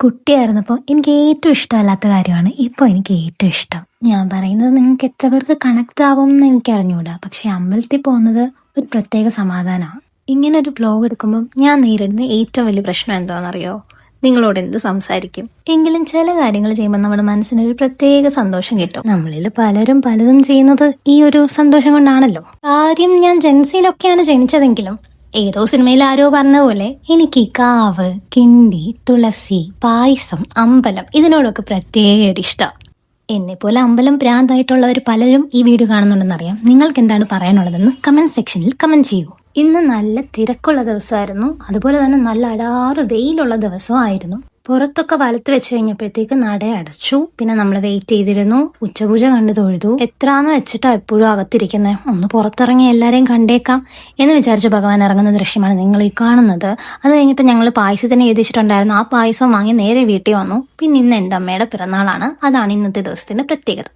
കുട്ടിയായിരുന്നപ്പോൾ എനിക്ക് ഏറ്റവും ഇഷ്ടമല്ലാത്ത കാര്യമാണ് ഇപ്പോൾ എനിക്ക് ഏറ്റവും ഇഷ്ടം. ഞാൻ പറയുന്നത് നിങ്ങൾക്ക് എത്ര പേർക്ക് കണക്ട് ആവും എന്ന് എനിക്ക് അറിഞ്ഞൂടാ, പക്ഷെ അമ്പലത്തിൽ പോകുന്നത് ഒരു പ്രത്യേക സമാധാനമാണ്. ഇങ്ങനെ ഒരു വ്ലോഗ് എടുക്കുമ്പോൾ ഞാൻ നേരിടുന്ന ഏറ്റവും വലിയ പ്രശ്നം എന്താണെന്നറിയോ? നിങ്ങളോട് എന്ത് സംസാരിക്കും. എങ്കിലും ചില കാര്യങ്ങൾ ചെയ്യുമ്പോൾ നമ്മുടെ മനസ്സിനൊരു പ്രത്യേക സന്തോഷം കിട്ടും. നമ്മളിൽ പലരും പലതും ചെയ്യുന്നത് ഈ ഒരു സന്തോഷം കൊണ്ടാണല്ലോ. കാര്യം ഞാൻ ജൻസിയിലൊക്കെയാണ് ജനിച്ചതെങ്കിലും ഏതോ സിനിമയിൽ ആരോ പറഞ്ഞ പോലെ എനിക്ക് കാവ്, കിണ്ടി, തുളസി, പായസം, അമ്പലം ഇതിനോടൊക്കെ പ്രത്യേക ഒരു ഇഷ്ടം. എന്നെ പോലെ അമ്പലം ഭ്രാന്തായിട്ടുള്ളവർ പലരും ഈ വീഡിയോ കാണുന്നുണ്ടെന്നറിയാം. നിങ്ങൾക്ക് എന്താണ് പറയാനുള്ളതെന്ന് കമന്റ് സെക്ഷനിൽ കമന്റ് ചെയ്യൂ. ഇന്ന് നല്ല തിരക്കുള്ള ദിവസമായിരുന്നു, അതുപോലെ തന്നെ നല്ല അടാറ് വെയിലുള്ള ദിവസവും ആയിരുന്നു. പുറത്തൊക്കെ വലത്ത് വെച്ച് കഴിഞ്ഞപ്പോഴത്തേക്ക് നട അടച്ചു. പിന്നെ നമ്മൾ വെയിറ്റ് ചെയ്തിരുന്നു, ഉച്ചപൂജ കണ്ടു തൊഴുതു. എത്രാന്ന് വെച്ചിട്ടാ എപ്പോഴും അകത്തിരിക്കുന്നത്, ഒന്ന് പുറത്തിറങ്ങി എല്ലാരെയും കണ്ടേക്കാം എന്ന് വിചാരിച്ച ഭഗവാൻ ഇറങ്ങുന്ന ദൃശ്യമാണ് നിങ്ങൾ ഈ കാണുന്നത്. അത് കഴിഞ്ഞപ്പോൾ ഞങ്ങൾ പായസത്തിന് എഴുതിച്ചിട്ടുണ്ടായിരുന്നു. ആ പായസം വാങ്ങി നേരെ വീട്ടിൽ വന്നു. പിന്നെ ഇന്ന് എൻ്റെ അമ്മയുടെ പിറന്നാളാണ്. അതാണ് ഇന്നത്തെ ദിവസത്തിന്റെ പ്രത്യേകത.